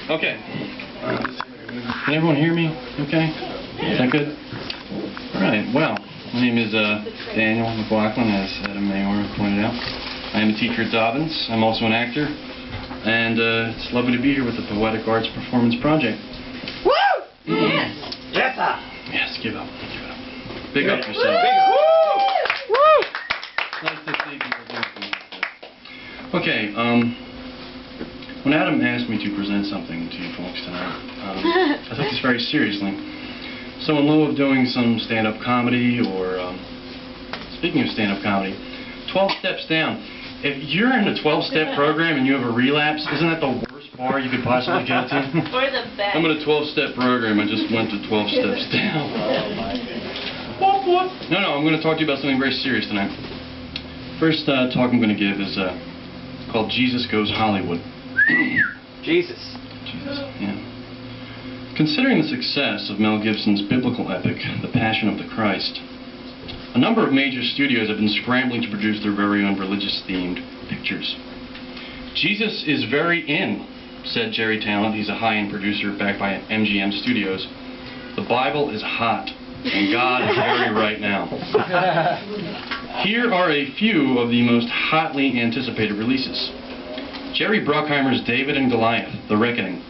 Okay. Can everyone hear me? Okay? Is that good? Alright, well, my name is Daniel McGlaughlin, as Adam Mayor pointed out. I am a teacher at Dobbins. I'm also an actor. And it's lovely to be here with the Poetic Arts Performance Project. Woo! Yes! Yes, sir! Yes, give up. Give it up. Big up yourself. Big up. Woo! Nice to see people doing things like this. Okay, when Adam asked me to present something to you folks tonight, I took this very seriously. So in lieu of doing some stand-up comedy, or, speaking of stand-up comedy, 12 steps down. If you're in a 12-step program and you have a relapse, isn't that the worst bar you could possibly get to? Or the best. I'm in a 12-step program, I just went to 12 steps down. No, I'm going to talk to you about something very serious tonight. First talk I'm going to give is called Jesus Goes Hollywood. Jesus. Yeah. Considering the success of Mel Gibson's biblical epic, The Passion of the Christ, a number of major studios have been scrambling to produce their very own religious-themed pictures. Jesus is very in, said Jerry Talent. He's a high-end producer backed by MGM Studios. The Bible is hot, and God is very right now. Here are a few of the most hotly anticipated releases. Jerry Bruckheimer's David and Goliath, The Reckoning.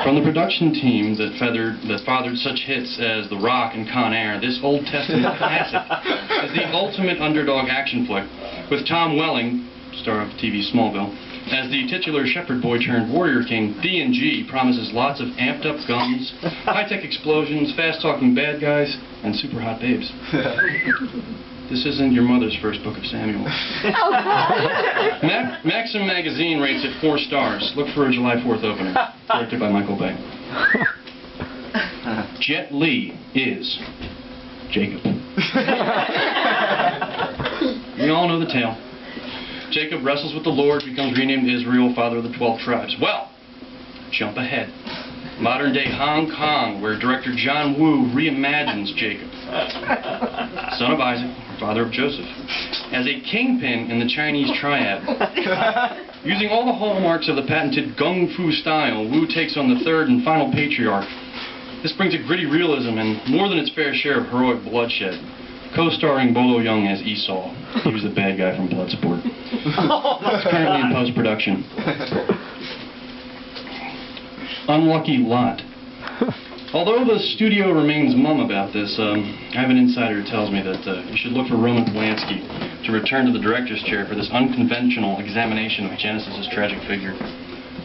From the production team that fathered such hits as The Rock and Con Air, this Old Testament classic is the ultimate underdog action flick, with Tom Welling, star of TV Smallville, as the titular shepherd boy turned warrior king. D&G promises lots of amped up guns, high-tech explosions, fast-talking bad guys, and super hot babes. This isn't your mother's first book of Samuel. Maxim magazine rates it 4 stars. Look for a July 4th opening. Directed by Michael Bay. Jet Li is Jacob. We all know the tale. Jacob wrestles with the Lord, becomes renamed Israel, father of the 12 tribes. Well, jump ahead. Modern day Hong Kong, where director John Woo reimagines Jacob, son of Isaac, father of Joseph, as a kingpin in the Chinese triad. Using all the hallmarks of the patented Gung Fu style, Wu takes on the third and final patriarch. This brings a gritty realism and more than its fair share of heroic bloodshed. Co-starring Bolo Young as Esau. He was the bad guy from Bloodsport. It's currently in post-production. Unlucky Lot. Although the studio remains mum about this, I have an insider who tells me that you should look for Roman Polanski to return to the director's chair for this unconventional examination of Genesis' tragic figure.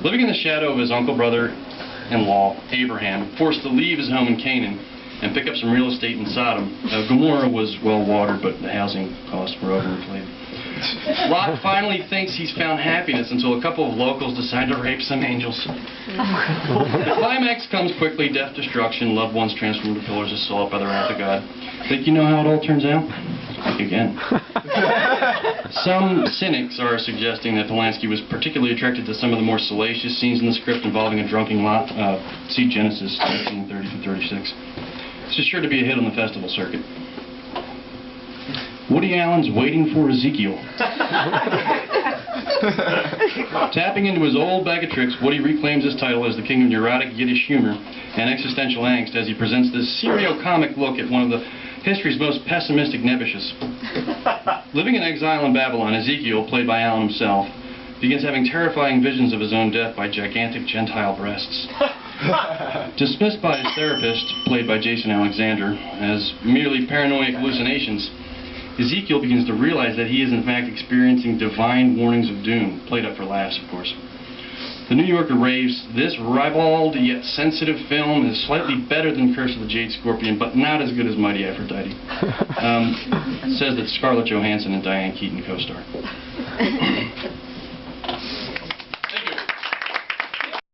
Living in the shadow of his uncle brother-in-law, Abraham, forced to leave his home in Canaan and pick up some real estate in Sodom. Gomorrah was well watered, but the housing costs were overinflated. Lot finally thinks he's found happiness until a couple of locals decide to rape some angels. The climax comes quickly: death, destruction, loved ones transformed to pillars of salt by the wrath of God. Think you know how it all turns out? Think again. Some cynics are suggesting that Polanski was particularly attracted to some of the more salacious scenes in the script involving a drunken Lot. See Genesis 19:30-36. This is sure to be a hit on the festival circuit. Woody Allen's Waiting for Ezekiel. Tapping into his old bag of tricks, Woody reclaims his title as the king of neurotic Yiddish humor and existential angst as he presents this serio-comic look at one of the history's most pessimistic nebbishes. Living in exile in Babylon, Ezekiel, played by Allen himself, begins having terrifying visions of his own death by gigantic Gentile breasts. Dismissed by his therapist, played by Jason Alexander, as merely paranoid hallucinations, Ezekiel begins to realize that he is in fact experiencing divine warnings of doom, played up for laughs, of course. The New Yorker raves, this ribald yet sensitive film is slightly better than Curse of the Jade Scorpion, but not as good as Mighty Aphrodite. Says that Scarlett Johansson and Diane Keaton co-star.